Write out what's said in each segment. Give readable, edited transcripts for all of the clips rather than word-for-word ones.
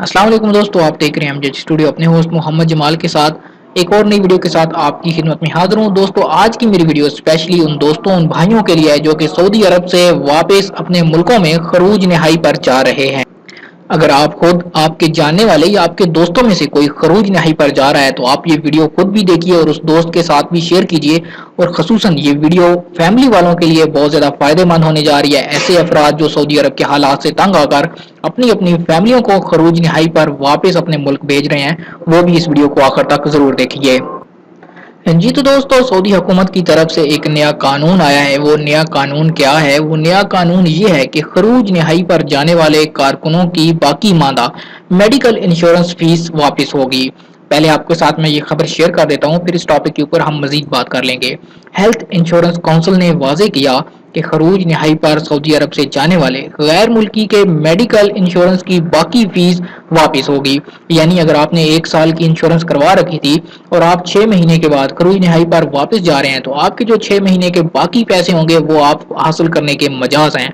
अस्सलाम वालेकुम दोस्तों, आप देख रहे हैं एमजेड स्टूडियो। अपने होस्ट मोहम्मद जमाल के साथ एक और नई वीडियो के साथ आपकी खिदमत में हाजिर हूं। दोस्तों, आज की मेरी वीडियो स्पेशली उन दोस्तों, उन भाइयों के लिए है जो कि सऊदी अरब से वापस अपने मुल्कों में खरूज नहाई पर जा रहे हैं। अगर आप खुद, आपके जानने वाले या आपके दोस्तों में से कोई खरूज नहाई पर जा रहा है तो आप ये वीडियो खुद भी देखिए और उस दोस्त के साथ भी शेयर कीजिए। और खसूसन ये वीडियो फैमिली वालों के लिए बहुत ज्यादा फायदेमंद होने जा रही है। ऐसे अफराद जो सऊदी अरब के हालात से तंग आकर अपनी अपनी फैमिलियों को खरूज नहाई पर वापस अपने मुल्क भेज रहे हैं, वो भी इस वीडियो को आखिर तक जरूर देखिए। जी तो दोस्तों, सऊदी हुकूमत की तरफ से एक नया कानून आया है। वो नया कानून क्या है? वो नया कानून ये है कि खरूज नहाई पर जाने वाले कारकुनों की बाकी मादा मेडिकल इंश्योरेंस फीस वापस होगी। पहले आपके साथ मैं ये खबर शेयर कर देता हूँ, फिर इस टॉपिक के ऊपर हम मजीद बात कर लेंगे। हेल्थ इंश्योरेंस काउंसिल ने वाजे किया कि खरूज नहाई पर सऊदी अरब से जाने वाले गैर मुल्की के मेडिकल इंश्योरेंस की बाकी फीस वापस होगी। यानी अगर आपने 1 साल की इंश्योरेंस करवा रखी थी और आप 6 महीने के बाद खरूज नहाई पर वापस जा रहे हैं तो आपके जो 6 महीने के बाकी पैसे होंगे वो आप हासिल करने के मजाज हैं।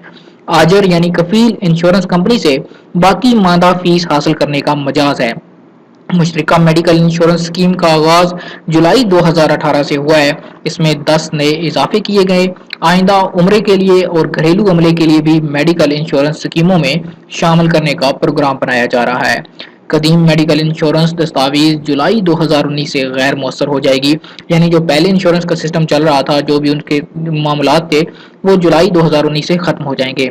आजर यानी कफील इंश्योरेंस कंपनी से बाकी मादा फीस हासिल करने का मजाज है। मुश्तरका मेडिकल इंश्योरेंस स्कीम का आगाज जुलाई 2018 से हुआ है। इसमें 10 नए इजाफे किए गए। आइंदा उम्रे के लिए और घरेलू अमले के लिए भी मेडिकल इंश्योरेंस स्कीमों में शामिल करने का प्रोग्राम बनाया जा रहा है। कदीम मेडिकल इंश्योरेंस दस्तावेज जुलाई 2019 से गैर मौसर हो जाएगी। यानी जो पहले इंश्योरेंस का सिस्टम चल रहा था, जो भी उनके मामलात थे, वो जुलाई 2019 से खत्म हो जाएंगे।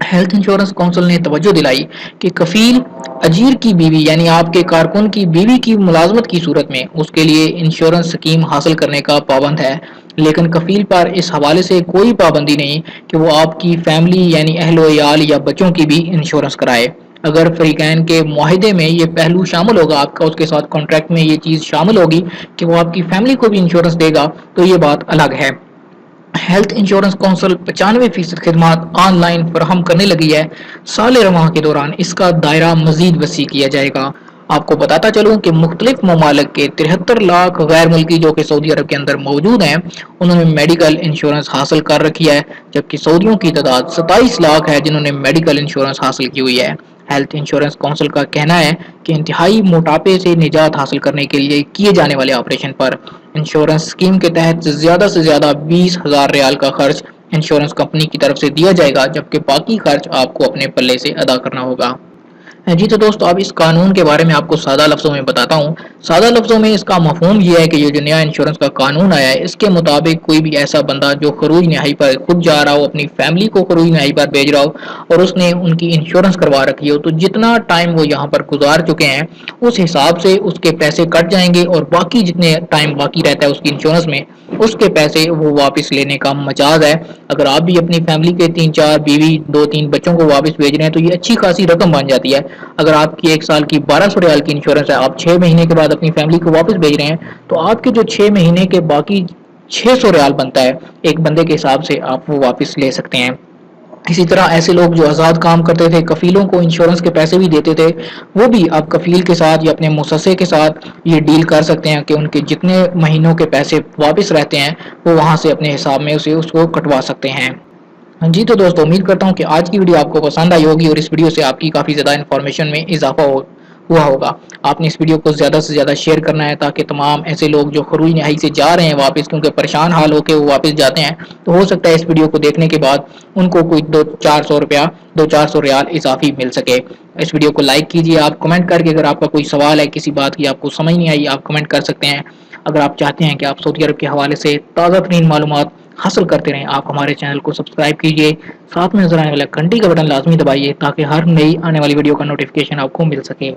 हेल्थ इंश्योरेंस काउंसिल ने तवज्जो दिलाई कि कफील अजीर की बीवी यानी आपके कारकुन की बीवी की मुलाजमत की सूरत में उसके लिए इंश्योरेंस स्कीम हासिल करने का पाबंद है, लेकिन कफील पर इस हवाले से कोई पाबंदी नहीं कि वो आपकी फैमिली यानी अहलो याल या बच्चों की भी इंश्योरेंस कराए। अगर फरीकैन के मुआहदे में ये पहलू शामिल होगा, आपका उसके साथ कॉन्ट्रैक्ट में ये चीज़ शामिल होगी कि वो आपकी फैमिली को भी इंश्योरेंस देगा, तो ये बात अलग है। हेल्थ इंश्योरेंस काउंसिल 95% खिदमात ऑनलाइन फराहम करने लगी है। साल रवां के दौरान इसका दायरा मजीद वसी किया जाएगा। आपको बताता चलूं कि मुख्तलिफ ममालिक के 73 लाख गैर मुल्की जो कि सऊदी अरब के अंदर मौजूद हैं, उन्होंने मेडिकल इंश्योरेंस हासिल कर रखी है, जबकि सऊदियों की तादाद 27 लाख है जिन्होंने मेडिकल इंश्योरेंस हासिल की हुई है। हेल्थ इंश्योरेंस काउंसिल का कहना है कि इंतहाई मोटापे से निजात हासिल करने के लिए किए जाने वाले ऑपरेशन पर इंश्योरेंस स्कीम के तहत से ज्यादा 20,000 रियाल का खर्च इंश्योरेंस कंपनी की तरफ से दिया जाएगा, जबकि बाकी खर्च आपको अपने पल्ले से अदा करना होगा। जी तो दोस्तों, अब इस कानून के बारे में आपको सादा लफ्जों में बताता हूँ। सादा लफ्जों में इसका मफहूम ये है कि ये जो नया इंश्योरेंस का कानून आया है, इसके मुताबिक कोई भी ऐसा बंदा जो खरूज नहाई पर खुद जा रहा हो, अपनी फैमिली को खरूज नहाई पर भेज रहा हो और उसने उनकी इंश्योरेंस करवा रखी हो, तो जितना टाइम वो यहाँ पर गुजार चुके हैं उस हिसाब से उसके पैसे कट जाएंगे और बाकी जितने टाइम बाकी रहता है उसकी इंश्योरेंस में, उसके पैसे वो वापस लेने का मजाज है। अगर आप भी अपनी फैमिली के 3-4 बीवी 2-3 बच्चों को वापस भेज रहे हैं तो ये अच्छी खासी रकम बन जाती है। अगर आपकी 1 साल की 1200 रियाल की इंश्योरेंस है, आप 6 महीने के बाद अपनी फैमिली को वापस भेज रहे हैं, तो आपके जो 6 महीने के बाकी 600 रियाल बनता है एक बंदे के हिसाब से, आप वो वापस ले सकते हैं। इसी तरह ऐसे लोग जो आज़ाद काम करते थे, कफीलों को इंश्योरेंस के पैसे भी देते थे, वो भी आप कफील के साथ या अपने मुसस्से के साथ ये डील कर सकते हैं कि उनके जितने महीनों के पैसे वापस रहते हैं वो वहाँ से अपने हिसाब में उसे उसको कटवा सकते हैं। जी तो दोस्तों, उम्मीद करता हूँ कि आज की वीडियो आपको पसंद आई होगी और इस वीडियो से आपकी काफ़ी ज़्यादा इन्फॉर्मेशन में इजाफा हुआ होगा। आपने इस वीडियो को ज़्यादा से ज़्यादा शेयर करना है ताकि तमाम ऐसे लोग जो खरूज नहाई से जा रहे हैं वापस, क्योंकि परेशान हाल होकर वो वापस जाते हैं, तो हो सकता है इस वीडियो को देखने के बाद उनको कोई 200-400 रुपया 200-400 रियाल इजाफी मिल सके। इस वीडियो को लाइक कीजिए। आप कमेंट करके अगर आपका कोई सवाल है, किसी बात की आपको समझ नहीं आई, आप कमेंट कर सकते हैं। अगर आप चाहते हैं कि आप सऊदी अरब के हवाले से ताज़ा तरीन मालूमात हासिल करते रहें, आप हमारे चैनल को सब्सक्राइब कीजिए, साथ में नजर आने वाला घंटी का बटन लाजमी दबाइए ताकि हर नई आने वाली वीडियो का नोटिफिकेशन आपको मिल सके।